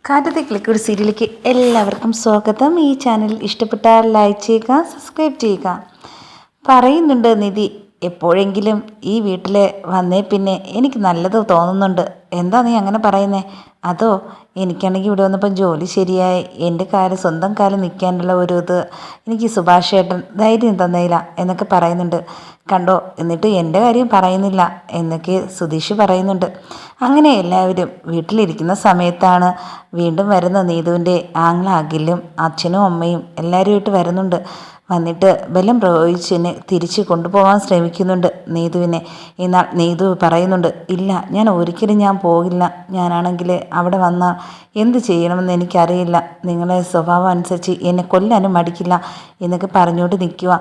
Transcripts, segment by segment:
കാറ്റത്തെ ക്ലിക്കൂട് സീരിയലിലേക്ക് എല്ലാവർക്കും സ്വാഗതം. ഈ ചാനൽ ഇഷ്ടപ്പെട്ടാൽ ലൈക്ക് ചെയ്യുക, സബ്സ്ക്രൈബ് ചെയ്യുക. പറയുന്നുണ്ട് നിധി, എപ്പോഴെങ്കിലും ഈ വീട്ടിൽ വന്നേ പിന്നെ എനിക്ക് നല്ലത് തോന്നുന്നുണ്ട്. എന്താ നീ അങ്ങനെ പറയുന്നേ? അതോ എനിക്കാണെങ്കിൽ ഇവിടെ വന്നപ്പം ജോലി ശരിയായി എൻ്റെ കാര്യം സ്വന്തം കാലം നിൽക്കാനുള്ള ഒരു എനിക്ക് സുഭാഷ് ഏട്ടൻ ധൈര്യം തന്നയില്ല എന്നൊക്കെ പറയുന്നുണ്ട്. കണ്ടോ, എന്നിട്ട് എൻ്റെ കാര്യം പറയുന്നില്ല എന്നൊക്കെ സുധീഷ് പറയുന്നുണ്ട്. അങ്ങനെ എല്ലാവരും വീട്ടിലിരിക്കുന്ന സമയത്താണ് വീണ്ടും വരുന്ന നീതുവിൻ്റെ ആങ്ങള അഖിലും അച്ഛനും അമ്മയും എല്ലാവരുമായിട്ട് വരുന്നുണ്ട്. വന്നിട്ട് ബലം പ്രയോഗിച്ചതിനെ തിരിച്ച് കൊണ്ടുപോകാൻ ശ്രമിക്കുന്നുണ്ട് നീതുവിനെ. എന്നാൽ നീതു പറയുന്നുണ്ട്, ഇല്ല, ഞാൻ പോകില്ല. ഞാനാണെങ്കിൽ അവിടെ വന്നാൽ എന്ത് ചെയ്യണമെന്ന് എനിക്കറിയില്ല. നിങ്ങളെ സ്വഭാവം അനുസരിച്ച് എന്നെ കൊല്ലാനും മടിക്കില്ല എന്നൊക്കെ പറഞ്ഞുകൊണ്ട് നിൽക്കുക.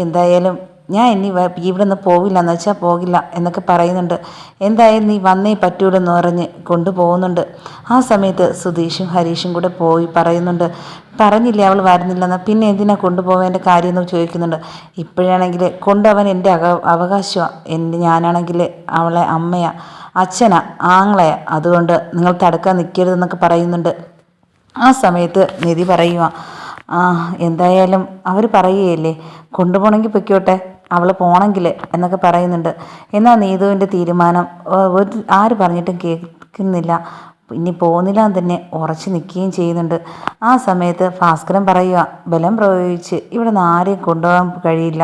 എന്തായാലും ഞാൻ ഇനി ഇവിടെ നിന്ന് പോകില്ല എന്ന് വെച്ചാൽ പോകില്ല എന്നൊക്കെ പറയുന്നുണ്ട്. എന്തായാലും നീ വന്നേ പറ്റൂലെന്ന് പറഞ്ഞ് കൊണ്ടുപോകുന്നുണ്ട്. ആ സമയത്ത് സുധീഷും ഹരീഷും കൂടെ പോയി പറയുന്നുണ്ട്, പറഞ്ഞില്ലേ അവൾ വരുന്നില്ലെന്ന്, പിന്നെ എന്തിനാ കൊണ്ടുപോകേണ്ട കാര്യമെന്ന് ചോദിക്കുന്നുണ്ട്. ഇപ്പോഴാണെങ്കിൽ കൊണ്ടുപോകാൻ എൻ്റെ അവകാശമാണ്. ഞാനാണെങ്കിൽ അവളെ അമ്മയാ, അച്ഛനാ, ആങ്ങളയാ, അതുകൊണ്ട് നിങ്ങൾ തടുക്കാൻ നിൽക്കരുതെന്നൊക്കെ പറയുന്നുണ്ട്. ആ സമയത്ത് നിധി പറയുക, എന്തായാലും അവർ പറയുകയല്ലേ, കൊണ്ടുപോകണമെങ്കിൽ പൊയ്ക്കോട്ടെ, അവൾ പോകണമെങ്കിൽ എന്നൊക്കെ പറയുന്നുണ്ട്. എന്നാൽ നീതുവിൻ്റെ തീരുമാനം ആര് പറഞ്ഞിട്ടും കേൾക്കുന്നില്ല. ഇനി പോകുന്നില്ല എന്ന് തന്നെ ഉറച്ചു നിൽക്കുകയും ചെയ്യുന്നുണ്ട്. ആ സമയത്ത് ഭാസ്കരൻ പറയുക, ബലം പ്രയോഗിച്ച് ഇവിടെ നിന്ന് ആരെയും കൊണ്ടുപോകാൻ കഴിയില്ല.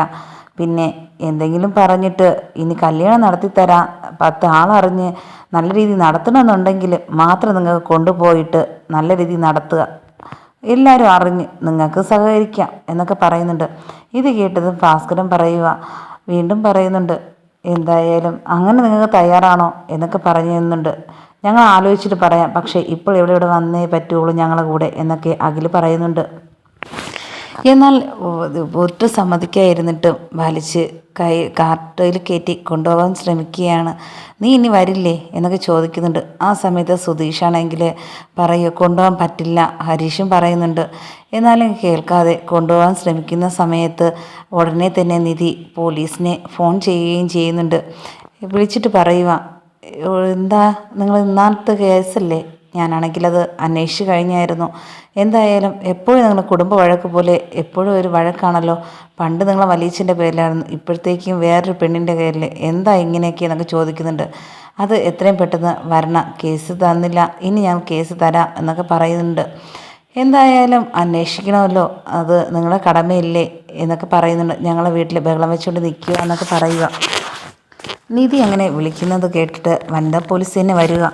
പിന്നെ എന്തെങ്കിലും പറഞ്ഞിട്ട് ഇനി കല്യാണം നടത്തിത്തരാം, 10 ആളറിഞ്ഞ് നല്ല രീതിയിൽ നടത്തണമെന്നുണ്ടെങ്കിൽ മാത്രം നിങ്ങൾക്ക് കൊണ്ടുപോയിട്ട് നല്ല രീതിയിൽ നടത്തുക, എല്ലാവരും അറിഞ്ഞ് നിങ്ങൾക്ക് സഹകരിക്കാം എന്നൊക്കെ പറയുന്നുണ്ട്. ഇത് കേട്ടത് ഭാസ്കരൻ വീണ്ടും പറയുന്നുണ്ട്, എന്തായാലും അങ്ങനെ നിങ്ങൾക്ക് തയ്യാറാണോ എന്നൊക്കെ പറയുന്നുണ്ട്. ഞങ്ങൾ ആലോചിച്ചിട്ട് പറയാം, പക്ഷേ ഇപ്പോൾ ഇവിടെ വന്നേ പറ്റുള്ളൂ ഞങ്ങളുടെ കൂടെ എന്നൊക്കെ അഖിൽ പറയുന്നുണ്ട്. എന്നാൽ ഒട്ടും സമ്മതിക്കാതിരുന്നിട്ടും വലിച്ച് കാർട്ടയിൽ കയറ്റി കൊണ്ടുപോകാൻ ശ്രമിക്കുകയാണ്. നീ ഇനി വരില്ലേ എന്നൊക്കെ ചോദിക്കുന്നുണ്ട്. ആ സമയത്ത് സുധീഷാണെങ്കിൽ കൊണ്ടുപോകാൻ പറ്റില്ല. ഹരീഷും പറയുന്നുണ്ട്. എന്നാലും കേൾക്കാതെ കൊണ്ടുപോകാൻ ശ്രമിക്കുന്ന സമയത്ത് ഉടനെ തന്നെ നിധി പോലീസിനെ ഫോൺ ചെയ്യുകയും ചെയ്യുന്നുണ്ട്. വിളിച്ചിട്ട് എന്താ നിങ്ങൾ ഇന്നാളത്തെ കേസല്ലേ, ഞാനാണെങ്കിൽ അത് അന്വേഷിച്ച് കഴിഞ്ഞായിരുന്നു. എന്തായാലും എപ്പോഴും നിങ്ങൾ കുടുംബ വഴക്ക് പോലെ എപ്പോഴും ഒരു വഴക്കാണല്ലോ. പണ്ട് നിങ്ങളെ വലിയച്ഛൻ്റെ പേരിലായിരുന്നു, ഇപ്പോഴത്തേക്കും വേറൊരു പെണ്ണിൻ്റെ പേരിൽ, എന്താ ഇങ്ങനെയൊക്കെ എന്നൊക്കെ ചോദിക്കുന്നുണ്ട്. അത് എത്രയും പെട്ടെന്ന് വരണം, കേസ് തന്നില്ല, ഇനി ഞാൻ കേസ് തരാം എന്നൊക്കെ പറയുന്നുണ്ട്. എന്തായാലും അന്വേഷിക്കണമല്ലോ, അത് നിങ്ങളെ കടമയില്ലേ എന്നൊക്കെ പറയുന്നുണ്ട്. ഞങ്ങളെ വീട്ടിൽ ബഹളം വെച്ചുകൊണ്ട് നിൽക്കുക എന്നൊക്കെ പറയുക. നിധി അങ്ങനെ വിളിക്കുന്നത് കേട്ടിട്ട് വനിതാ പോലീസ് തന്നെ വരിക.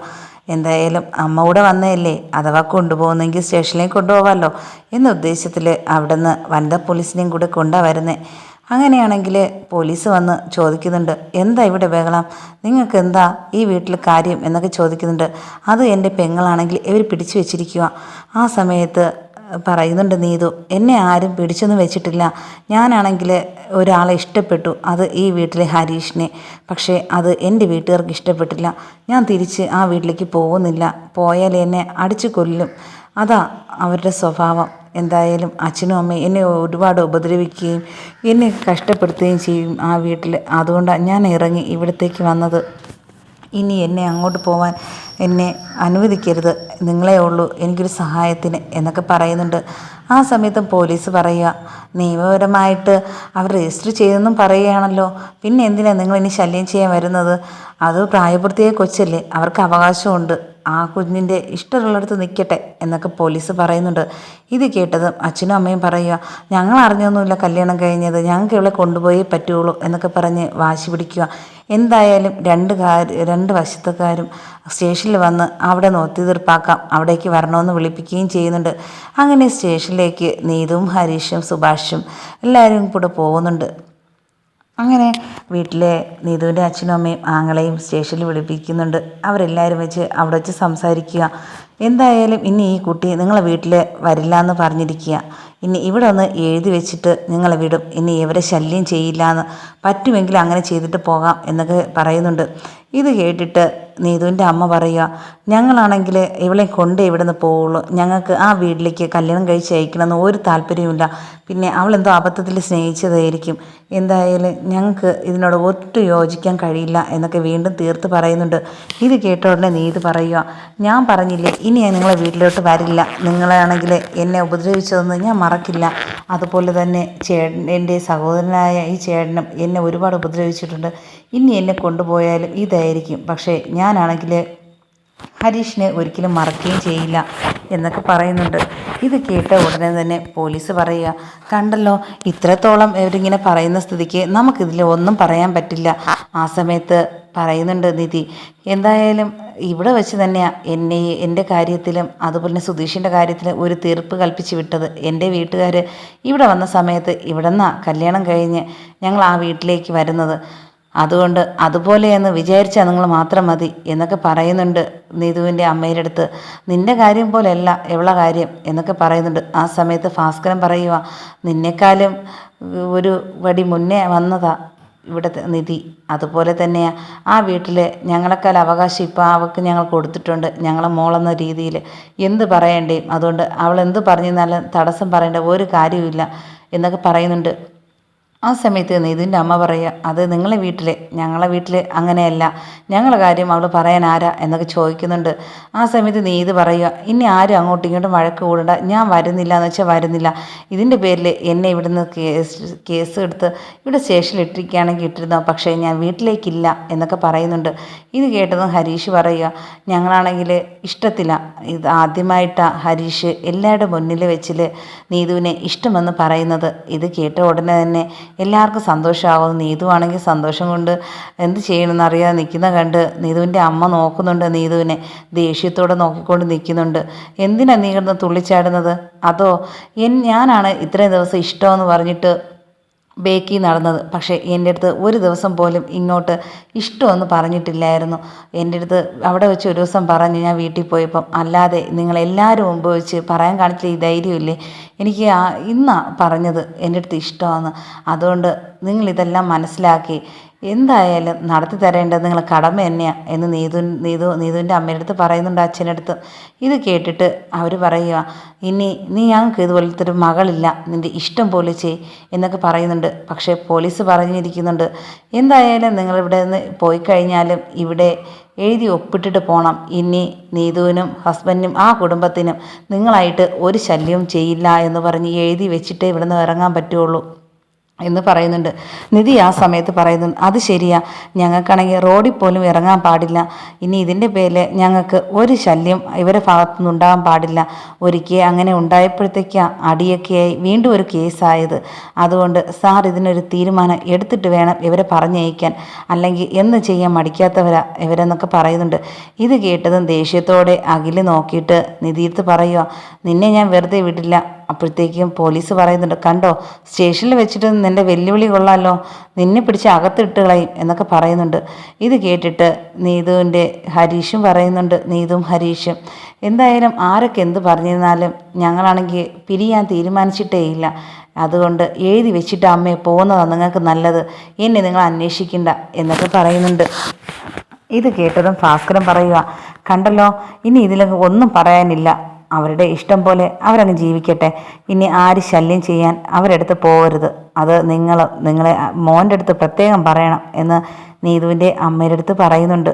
എന്തായാലും അമ്മ കൂടെ വന്നതല്ലേ, അഥവാ കൊണ്ടുപോകുന്നെങ്കിൽ സ്റ്റേഷനിലേക്ക് കൊണ്ടുപോകാമല്ലോ എന്ന ഉദ്ദേശത്തിൽ അവിടെ നിന്ന് വനിതാ പോലീസിനെയും കൂടെ കൊണ്ടാണ് വരുന്നത്. അങ്ങനെയാണെങ്കിൽ പോലീസ് വന്ന് ചോദിക്കുന്നുണ്ട്, എന്താ ഇവിടെ ബഹളം, നിങ്ങൾക്ക് എന്താ ഈ വീട്ടിൽ കാര്യം എന്നൊക്കെ ചോദിക്കുന്നുണ്ട്. അത് എൻ്റെ പെങ്ങളാണെങ്കിൽ ഇവർ പിടിച്ചു വെച്ചിരിക്കുക. ആ സമയത്ത് പറയുന്നുണ്ട് നീതു, എന്നെ ആരും പിടിച്ചൊന്നും വെച്ചിട്ടില്ല. ഞാനാണെങ്കിൽ ഒരാളെ ഇഷ്ടപ്പെട്ടു, അത് ഈ വീട്ടിലെ ഹരീഷിനെ. പക്ഷേ അത് എൻ്റെ വീട്ടുകാർക്ക് ഇഷ്ടപ്പെട്ടില്ല. ഞാൻ തിരിച്ച് ആ വീട്ടിലേക്ക് പോകുന്നില്ല, പോയാൽ എന്നെ അടിച്ചു കൊല്ലും, അതാ അവരുടെ സ്വഭാവം. എന്തായാലും അച്ഛനും അമ്മയും എന്നെ ഒരുപാട് ഉപദ്രവിക്കുകയും എന്നെ കഷ്ടപ്പെടുത്തുകയും ചെയ്യും ആ വീട്ടിൽ. അതുകൊണ്ടാണ് ഞാൻ ഇറങ്ങി ഇവിടത്തേക്ക് വന്നത്. ഇനി എന്നെ അങ്ങോട്ട് പോവാൻ എന്നെ അനുവദിക്കരുത്, നിങ്ങളേ ഉള്ളൂ എനിക്കൊരു സഹായത്തിന് എന്നൊക്കെ പറയുന്നുണ്ട്. ആ സമയത്ത് പോലീസ് പറയുക, നിയമപരമായിട്ട് അവർ രജിസ്റ്റർ ചെയ്തെന്നും പറയുകയാണല്ലോ, പിന്നെ എന്തിനാണ് നിങ്ങൾ ഇനി ശല്യം ചെയ്യാൻ വരുന്നത്? അത് പ്രായപൂർത്തിയായ കൊച്ചല്ലേ, അവർക്ക് അവകാശമുണ്ട്, ആ കുഞ്ഞിൻ്റെ ഇഷ്ടമുള്ളിടത്ത് നിൽക്കട്ടെ എന്നൊക്കെ പോലീസ് പറയുന്നുണ്ട്. ഇത് കേട്ടതും അച്ഛനും അമ്മയും പറയുക, ഞങ്ങൾ അറിഞ്ഞൊന്നുമില്ല കല്യാണം കഴിഞ്ഞത്, ഞങ്ങൾക്ക് ഇവിടെ കൊണ്ടുപോയേ പറ്റുള്ളൂ എന്നൊക്കെ പറഞ്ഞ് വാശി പിടിക്കുക. എന്തായാലും രണ്ട് വശത്തുകാരും സ്റ്റേഷനിൽ വന്ന് അവിടെ നിന്ന് ഒത്തുതീർപ്പാക്കാം, അവിടേക്ക് വരണമെന്ന് വിളിപ്പിക്കുകയും ചെയ്യുന്നുണ്ട്. അങ്ങനെ സ്റ്റേഷനിലേക്ക് നീതുവും ഹരീഷും സുഭാഷും എല്ലാവരും കൂടെ പോകുന്നുണ്ട്. അങ്ങനെ വീട്ടിലെ നീതുവിൻ്റെ അച്ഛനും അമ്മയും ആങ്ങളെയും സ്റ്റേഷനിൽ വിളിപ്പിക്കുന്നുണ്ട്. അവരെല്ലാവരും അവിടെ വെച്ച് സംസാരിക്കുക. എന്തായാലും ഇനി ഈ കുട്ടി നിങ്ങളെ വീട്ടിൽ വരില്ല എന്ന് പറഞ്ഞിരിക്കുക, ഇനി ഇവിടെ ഒന്ന് എഴുതി വെച്ചിട്ട് നിങ്ങളെ വിടും, ഇനി ഇവരെ ശല്യം ചെയ്യില്ല എന്ന്, പറ്റുമെങ്കിൽ അങ്ങനെ ചെയ്തിട്ട് പോകാം എന്നൊക്കെ പറയുന്നുണ്ട്. ഇത് കേട്ടിട്ട് നീതുവിൻ്റെ അമ്മ പറയുക, ഞങ്ങളാണെങ്കിൽ ഇവളെ കൊണ്ട് ഇവിടെ നിന്ന് പോവുള്ളൂ, ഞങ്ങൾക്ക് ആ വീട്ടിലേക്ക് കല്യാണം കഴിച്ച് അയക്കണമെന്ന് ഒരു താല്പര്യമില്ല, പിന്നെ അവളെന്തോ അബദ്ധത്തിൽ സ്നേഹിച്ചതായിരിക്കും, എന്തായാലും ഞങ്ങൾക്ക് ഇതിനോട് ഒട്ടും യോജിക്കാൻ കഴിയില്ല എന്നൊക്കെ വീണ്ടും തീർത്ത് പറയുന്നുണ്ട്. ഇത് കേട്ട ഉടനെ നീതു പറയുക, ഞാൻ പറഞ്ഞില്ലേ ഇനി ഞാൻ നിങ്ങളെ വീട്ടിലോട്ട് വരില്ല, നിങ്ങളാണെങ്കിൽ എന്നെ ഉപദ്രവിച്ചതൊന്നും ഞാൻ മറക്കില്ല, അതുപോലെ തന്നെ എൻ്റെ സഹോദരനായ ഈ ചേട്ടനും എന്നെ ഒരുപാട് ഉപദ്രവിച്ചിട്ടുണ്ട്, ഇനി എന്നെ കൊണ്ടുപോയാലും ഇതായിരിക്കും, പക്ഷേ ഞാനാണെങ്കിൽ ഹരീഷിനെ ഒരിക്കലും മറക്കുകയും ചെയ്യില്ല എന്നൊക്കെ പറയുന്നുണ്ട്. ഇത് കേട്ട ഉടനെ തന്നെ പോലീസ് പറയുക, കണ്ടല്ലോ ഇത്രത്തോളം ഇവരിങ്ങനെ പറയുന്ന സ്ഥിതിക്ക് നമുക്കിതിൽ ഒന്നും പറയാൻ പറ്റില്ല. ആ സമയത്ത് പറയുന്നുണ്ട് നിധി, എന്തായാലും ഇവിടെ വെച്ച് തന്നെയാണ് എൻ്റെ കാര്യത്തിലും അതുപോലെ തന്നെ സുധീഷിൻ്റെ കാര്യത്തിലും ഒരു തീർപ്പ് കൽപ്പിച്ച് വിട്ടത്. എൻ്റെ വീട്ടുകാർ ഇവിടെ വന്ന സമയത്ത് ഇവിടെ നിന്നാണ് കല്യാണം കഴിഞ്ഞ് ഞങ്ങൾ ആ വീട്ടിലേക്ക് വരുന്നത്, അതുകൊണ്ട് അതുപോലെയെന്ന് വിചാരിച്ചാൽ നിങ്ങൾ മാത്രം മതി എന്നൊക്കെ പറയുന്നുണ്ട് നീതുവിൻ്റെ അമ്മയുടെ അടുത്ത്. നിൻ്റെ കാര്യം പോലെയല്ല എവളെ കാര്യം എന്നൊക്കെ പറയുന്നുണ്ട്. ആ സമയത്ത് ഭാസ്കരൻ പറയുക, നിന്നെക്കാളും ഒരു വടി മുന്നേ വന്നതാ ഇവിടുത്തെ നിധി, അതുപോലെ തന്നെയാണ് ആ വീട്ടിൽ ഞങ്ങളെക്കാൾ അവകാശം ഇപ്പോൾ അവൾക്ക് ഞങ്ങൾ കൊടുത്തിട്ടുണ്ട്, ഞങ്ങളെ മോളെന്ന രീതിയിൽ എന്ത് പറയേണ്ടേയും, അതുകൊണ്ട് അവൾ എന്ത് പറഞ്ഞാലും തടസ്സം പറയേണ്ട ഒരു കാര്യമില്ല എന്നൊക്കെ പറയുന്നുണ്ട്. ആ സമയത്ത് നീതുവിൻ്റെ അമ്മ പറയുക, അത് ഞങ്ങളെ വീട്ടിൽ അങ്ങനെയല്ല, ഞങ്ങളുടെ കാര്യം അവൾ പറയാൻ ആരാ എന്നൊക്കെ ചോദിക്കുന്നുണ്ട്. ആ സമയത്ത് നീതു പറയുക, ഇനി ആരും അങ്ങോട്ടും ഇങ്ങോട്ടും വഴക്ക് കൂടണ്ട, ഞാൻ വരുന്നില്ല എന്ന് വെച്ചാൽ വരുന്നില്ല, ഇതിൻ്റെ പേരിൽ എന്നെ ഇവിടുന്ന് കേസ് എടുത്ത് ഇവിടെ സ്റ്റേഷനിൽ ഇട്ടിരിക്കുകയാണെങ്കിൽ ഇട്ടിരുന്നോ, പക്ഷേ ഞാൻ വീട്ടിലേക്കില്ല എന്നൊക്കെ പറയുന്നുണ്ട്. ഇത് കേട്ടതും ഹരീഷ് പറയുക, ഞങ്ങളാണെങ്കിൽ ഇഷ്ടത്തില്ല, ഇത് ആദ്യമായിട്ടാണ് ഹരീഷ് എല്ലാവരുടെ മുന്നിൽ വെച്ചിൽ നീതുവിനെ ഇഷ്ടമെന്ന് പറയുന്നത്. ഇത് കേട്ട ഉടനെ തന്നെ എല്ലാവർക്കും സന്തോഷമാകും. നീതുവാണെങ്കിൽ സന്തോഷം കൊണ്ട് എന്ത് ചെയ്യണമെന്ന് അറിയാതെ നിൽക്കുന്ന കണ്ട് നീതുവിൻ്റെ അമ്മ നോക്കുന്നുണ്ട്, നീതുവിനെ ദേഷ്യത്തോടെ നോക്കിക്കൊണ്ട് നിൽക്കുന്നുണ്ട്. എന്തിനാ നീ കിടന്ന് തുള്ളിച്ചാടുന്നത്, അതോ ഞാനാണ് ഇത്രയും ദിവസം ഇഷ്ടമെന്ന് പറഞ്ഞിട്ട് ബേക്കി നടന്നത്, പക്ഷേ എൻ്റെ അടുത്ത് ഒരു ദിവസം പോലും ഇങ്ങോട്ട് ഇഷ്ടമൊന്നും പറഞ്ഞിട്ടില്ലായിരുന്നു. എൻ്റെ അടുത്ത് അവിടെ വെച്ച് ഒരു ദിവസം പറഞ്ഞ് ഞാൻ വീട്ടിൽ പോയപ്പം, അല്ലാതെ നിങ്ങളെല്ലാവരും മുമ്പ് വെച്ച് പറയാൻ കാണിച്ചില്ല ഈ ധൈര്യമില്ലേ, എനിക്ക് ഇന്നാണ് പറഞ്ഞത് എൻ്റെ അടുത്ത് ഇഷ്ടമാണ്, അതുകൊണ്ട് നിങ്ങളിതെല്ലാം മനസ്സിലാക്കി എന്തായാലും നടത്തി തരേണ്ടത് നിങ്ങൾ കടമ തന്നെയാണ് എന്ന് നീതുവിൻ്റെ അമ്മയുടെ അടുത്ത് പറയുന്നുണ്ട്, അച്ഛൻ്റെ അടുത്ത്. ഇത് കേട്ടിട്ട് അവർ പറയുക, ഇനി ഞങ്ങൾക്ക് ഇതുപോലത്തെ ഒരു മകളില്ല, നിൻ്റെ ഇഷ്ടം പോലെ എന്നൊക്കെ പറയുന്നുണ്ട്. പക്ഷേ പോലീസ് പറഞ്ഞിരിക്കുന്നുണ്ട്, എന്തായാലും നിങ്ങളിവിടെ നിന്ന് പോയി കഴിഞ്ഞാലും ഇവിടെ എഴുതി ഒപ്പിട്ടിട്ട് പോകണം, ഇനി നീതുവിനും ഹസ്ബൻഡിനും ആ കുടുംബത്തിനും നിങ്ങളായിട്ട് ഒരു ശല്യവും ചെയ്യില്ല എന്ന് പറഞ്ഞ് എഴുതി വെച്ചിട്ടേ ഇവിടെ നിന്ന് ഇറങ്ങാൻ പറ്റുള്ളൂ എന്ന് പറയുന്നുണ്ട്. നിധി ആ സമയത്ത് പറയുന്നുണ്ട്, അത് ശരിയാ, ഞങ്ങൾക്കാണെങ്കിൽ റോഡിൽ പോലും ഇറങ്ങാൻ പാടില്ല, ഇനി ഇതിൻ്റെ പേരിൽ ഞങ്ങൾക്ക് ഒരു ശല്യം ഇവരുടെ ഭാഗത്തുനിന്ന് ഉണ്ടാകാൻ പാടില്ല, ഒരിക്കൽ അങ്ങനെ ഉണ്ടായപ്പോഴത്തേക്കാണ് അടിയൊക്കെയായി വീണ്ടും ഒരു കേസായത്, അതുകൊണ്ട് സാർ ഇതിനൊരു തീരുമാനം എടുത്തിട്ട് വേണം ഇവരെ പറഞ്ഞയക്കാൻ, അല്ലെങ്കിൽ എന്ന് ചെയ്യാൻ മടിക്കാത്തവരാ ഇവരെന്നൊക്കെ പറയുന്നുണ്ട്. ഇത് കേട്ടതും ദേഷ്യത്തോടെ അഖിൽ നോക്കിയിട്ട് നിധിയത്ത് പറയുക, നിന്നെ ഞാൻ വെറുതെ വിടില്ല. അപ്പോഴത്തേക്കും പോലീസ് പറയുന്നുണ്ട്, കണ്ടോ സ്റ്റേഷനിൽ വെച്ചിട്ട് നിൻ്റെ വെല്ലുവിളി കൊള്ളാമല്ലോ, നിന്നെ പിടിച്ച് അകത്തിട്ട് കളയും എന്നൊക്കെ പറയുന്നുണ്ട്. ഇത് കേട്ടിട്ട് നീതുവിൻ്റെ ഹരീഷും പറയുന്നുണ്ട്, നീതുവും ഹരീഷും, എന്തായാലും ആരൊക്കെ എന്ത് പറഞ്ഞിരുന്നാലും ഞങ്ങളാണെങ്കിൽ പിരിയാൻ തീരുമാനിച്ചിട്ടേ ഇല്ല, അതുകൊണ്ട് എഴുതി വെച്ചിട്ട് അമ്മയെ പോകുന്നതാണ് നിങ്ങൾക്ക് നല്ലത്, എന്നെ നിങ്ങൾ അന്വേഷിക്കണ്ട എന്നൊക്കെ പറയുന്നുണ്ട്. ഇത് കേട്ടതും ഭാസ്കരൻ പറയുക, കണ്ടല്ലോ ഇനി ഇതിലൊക്കെ ഒന്നും പറയാനില്ല, അവരുടെ ഇഷ്ടം പോലെ അവരങ്ങ് ജീവിക്കട്ടെ, ഇനി ആര് ശല്യം ചെയ്യാൻ അവരെടുത്ത് പോകരുത്, അത് നിങ്ങളെ മോൻ്റെ അടുത്ത് പ്രത്യേകം പറയണം എന്ന് നീതുവിൻ്റെ അമ്മയുടെ അടുത്ത് പറയുന്നുണ്ട്.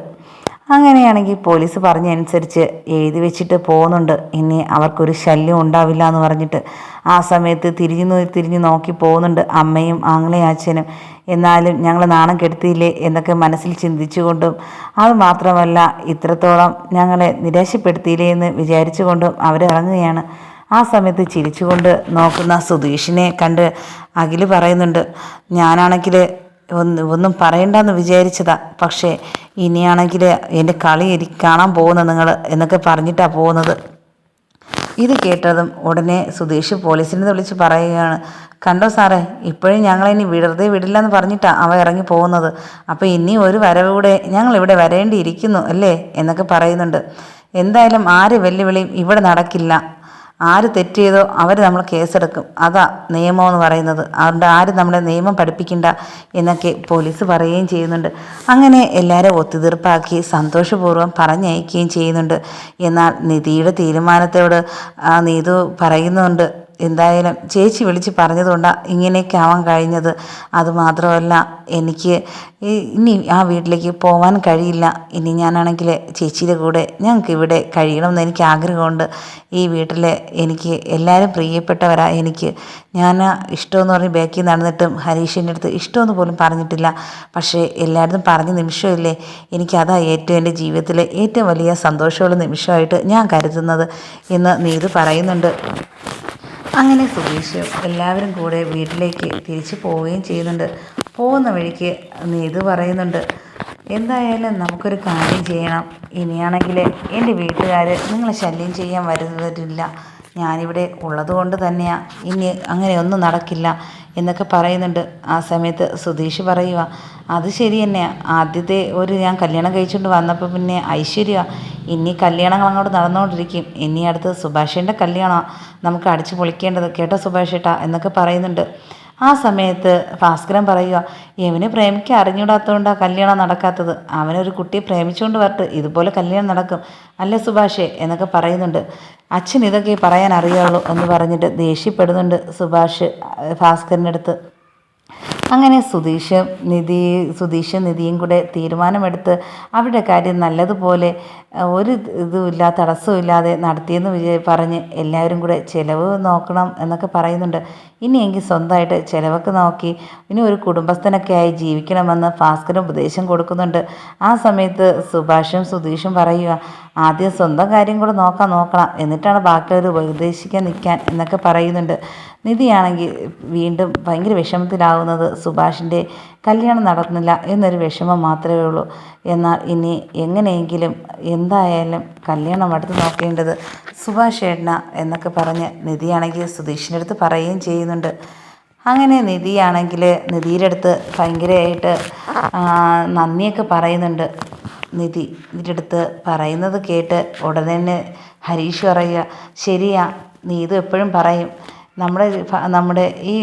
അങ്ങനെയാണെങ്കിൽ പോലീസ് പറഞ്ഞനുസരിച്ച് എഴുതി വെച്ചിട്ട് പോകുന്നുണ്ട്, ഇനി അവർക്കൊരു ശല്യം ഉണ്ടാവില്ല എന്ന് പറഞ്ഞിട്ട്. ആ സമയത്ത് തിരിഞ്ഞു നോക്കി പോകുന്നുണ്ട് അമ്മയും ആങ്ങളെയും അച്ഛനും. എന്നാലും ഞങ്ങൾ നാണം കെടുത്തിയില്ലേ എന്നൊക്കെ മനസ്സിൽ ചിന്തിച്ചുകൊണ്ടും, അതുമാത്രമല്ല ഇത്രത്തോളം ഞങ്ങളെ നിരാശപ്പെടുത്തിയില്ലേ എന്ന് വിചാരിച്ചുകൊണ്ടും അവരിറങ്ങുകയാണ്. ആ സമയത്ത് ചിരിച്ചുകൊണ്ട് നോക്കുന്ന സുധീഷിനെ കണ്ട് അഖിൽ പറയുന്നുണ്ട്, ഞാനാണെങ്കിൽ ഒന്നും പറയണ്ടെന്ന് വിചാരിച്ചതാ, പക്ഷേ ഇനിയാണെങ്കിൽ എൻ്റെ കളി കാണാൻ പോകുന്നത് നിങ്ങൾ എന്നൊക്കെ പറഞ്ഞിട്ടാണ് പോകുന്നത്. ഇത് കേട്ടതും ഉടനെ സുധീഷ് പോലീസിനെ വിളിച്ച് പറയുകയാണ്, കണ്ടോ സാറേ, ഇപ്പോഴും ഞങ്ങളിനി വെറുതെ വിടില്ല എന്ന് പറഞ്ഞിട്ടാണ് അവ ഇറങ്ങി പോകുന്നത്, അപ്പോൾ ഇനി ഒരു വരവ് കൂടെ ഞങ്ങളിവിടെ വരേണ്ടിയിരിക്കുന്നു അല്ലേ എന്നൊക്കെ പറയുന്നുണ്ട്. എന്തായാലും ആര് വെല്ലുവിളിയും ഇവിടെ നടക്കില്ല, ആര് തെറ്റ് ചെയ്തോ അവർ നമ്മൾ കേസെടുക്കും, അതാ നിയമമെന്ന് പറയുന്നത്. അതുകൊണ്ട് ആരും നമ്മളെ നിയമം പഠിപ്പിക്കണ്ട എന്നൊക്കെ പോലീസ് പറയുകയും ചെയ്യുന്നുണ്ട്. അങ്ങനെ എല്ലാവരും ഒത്തുതീർപ്പാക്കി സന്തോഷപൂർവ്വം പറഞ്ഞയക്കുകയും ചെയ്യുന്നുണ്ട്. എന്നാൽ നിധിയുടെ തീരുമാനത്തോട് നീതു പറയുന്നുണ്ട്, എന്തായാലും ചേച്ചി വിളിച്ച് പറഞ്ഞതുകൊണ്ടാണ് ഇങ്ങനെയൊക്കെ ആവാൻ കഴിഞ്ഞത്. അതുമാത്രമല്ല, എനിക്ക് ഇനി ആ വീട്ടിലേക്ക് പോകാൻ കഴിയില്ല. ഇനി ഞാനാണെങ്കിൽ ചേച്ചിയുടെ കൂടെ ഞങ്ങൾക്ക് ഇവിടെ കഴിയണമെന്ന് എനിക്ക് ആഗ്രഹമുണ്ട്. ഈ വീട്ടിൽ എനിക്ക് എല്ലാവരും പ്രിയപ്പെട്ടവരാ. ഞാൻ ഇഷ്ടമെന്ന് പറഞ്ഞ് ബാക്കിൽ നടന്നിട്ടും ഹരീഷിൻ്റെ അടുത്ത് ഇഷ്ടമെന്ന് പോലും പറഞ്ഞിട്ടില്ല. പക്ഷേ എല്ലായിടത്തും പറഞ്ഞ നിമിഷമില്ലേ, എനിക്കതാ ഏറ്റവും എൻ്റെ ജീവിതത്തിലെ ഏറ്റവും വലിയ സന്തോഷമുള്ള നിമിഷമായിട്ട് ഞാൻ കരുതുന്നത് എന്ന് നീതു പറയുന്നുണ്ട്. അങ്ങനെ സുധീഷും എല്ലാവരും കൂടെ വീട്ടിലേക്ക് തിരിച്ചു പോവുകയും ചെയ്യുന്നുണ്ട്. പോകുന്ന വഴിക്ക് നീതു പറയുന്നുണ്ട്, എന്തായാലും നമുക്കൊരു കാര്യം ചെയ്യണം. ഇനിയാണെങ്കിൽ എൻ്റെ വീട്ടുകാർ നിങ്ങളെ ശല്യം ചെയ്യാൻ വരുന്നില്ല. ഞാനിവിടെ ഉള്ളത് കൊണ്ട് തന്നെയാണ് ഇനി അങ്ങനെയൊന്നും നടക്കില്ല എന്നൊക്കെ പറയുന്നുണ്ട്. ആ സമയത്ത് സുധീഷ് പറയുക, അത് ശരി തന്നെയാണ്. ആദ്യത്തെ ഞാൻ കല്യാണം കഴിച്ചുകൊണ്ട് വന്നപ്പോൾ പിന്നെ ഐശ്വര്യ, ഇനി കല്യാണങ്ങൾ അങ്ങോട്ട് നടന്നുകൊണ്ടിരിക്കും. ഇനി അടുത്തത് സുഭാഷേൻ്റെ കല്യാണമാണ് നമുക്ക് അടിച്ചു പൊളിക്കേണ്ടത്, കേട്ടോ സുഭാഷേട്ടാ എന്നൊക്കെ പറയുന്നുണ്ട്. ആ സമയത്ത് ഭാസ്കരൻ പറയുക, യവന് പ്രേമിക്കാൻ അറിഞ്ഞൂടാത്തതുകൊണ്ടാണ് കല്യാണം നടക്കാത്തത്. അവനൊരു കുട്ടിയെ പ്രേമിച്ചുകൊണ്ട് വരട്ട്, ഇതുപോലെ കല്യാണം നടക്കും അല്ലേ സുഭാഷേ എന്നൊക്കെ പറയുന്നുണ്ട്. അച്ഛൻ ഇതൊക്കെ പറയാൻ അറിയാവുള്ളൂ എന്ന് പറഞ്ഞിട്ട് ദേഷ്യപ്പെടുന്നുണ്ട് സുഭാഷ് ഭാസ്കരൻ്റെ അടുത്ത്. അങ്ങനെ സുധീഷും നിധിയും കൂടെ തീരുമാനമെടുത്ത് അവരുടെ കാര്യം നല്ലതുപോലെ ഒരു ഇതുമില്ല തടസ്സമില്ലാതെ നടത്തിയെന്ന് പറഞ്ഞ് എല്ലാവരും കൂടെ ചിലവ് നോക്കണം എന്നൊക്കെ പറയുന്നുണ്ട്. ഇനിയെങ്കിൽ സ്വന്തമായിട്ട് ചിലവൊക്കെ നോക്കി ഇനി ഒരു കുടുംബസ്ഥനൊക്കെ ആയി ജീവിക്കണമെന്ന് ഭാസ്കരൻ ഉപദേശം കൊടുക്കുന്നുണ്ട്. ആ സമയത്ത് സുഭാഷും സുധീഷും പറയുക, ആദ്യം സ്വന്തം കാര്യം കൂടെ നോക്കണം, എന്നിട്ടാണ് ബാക്കിയുള്ളവർ ഉപദേശിക്കാൻ നിൽക്കാൻ എന്നൊക്കെ പറയുന്നുണ്ട്. നിധിയാണെങ്കിൽ വീണ്ടും ഭയങ്കര വിഷമത്തിലാവുന്നത് സുഭാഷിൻ്റെ കല്യാണം നടന്നില്ല എന്നൊരു വിഷമം മാത്രമേ ഉള്ളൂ. എന്നാൽ ഇനി എങ്ങനെയെങ്കിലും എന്തായാലും കല്യാണം അടുത്ത് നോക്കേണ്ടത് സുഭാഷ് ഏട്ടന എന്നൊക്കെ പറഞ്ഞ് നിധിയാണെങ്കിൽ സുധീഷിൻ്റെ അടുത്ത് പറയുകയും ചെയ്യുന്നുണ്ട്. അങ്ങനെ നിധിയുടെ അടുത്ത് ഭയങ്കരമായിട്ട് നന്ദിയൊക്കെ പറയുന്നുണ്ട്. നിധിയുടെ അടുത്ത് പറയുന്നത് കേട്ട് ഉടനെ തന്നെ ഹരീഷ് പറയുക, ശരിയാ, നീ ഇത് എപ്പോഴും പറയും, നമ്മുടെ ഈ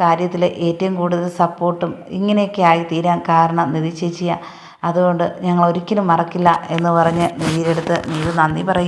കാര്യത്തിൽ ഏറ്റവും കൂടുതൽ സപ്പോർട്ടും ഇങ്ങനെയൊക്കെ ആയി തീരാൻ കാരണം നിധി ചേച്ചിയാണ്. അതുകൊണ്ട് ഞങ്ങൾ ഒരിക്കലും മറക്കില്ല എന്ന് പറഞ്ഞ് നീതു നന്ദി പറയും.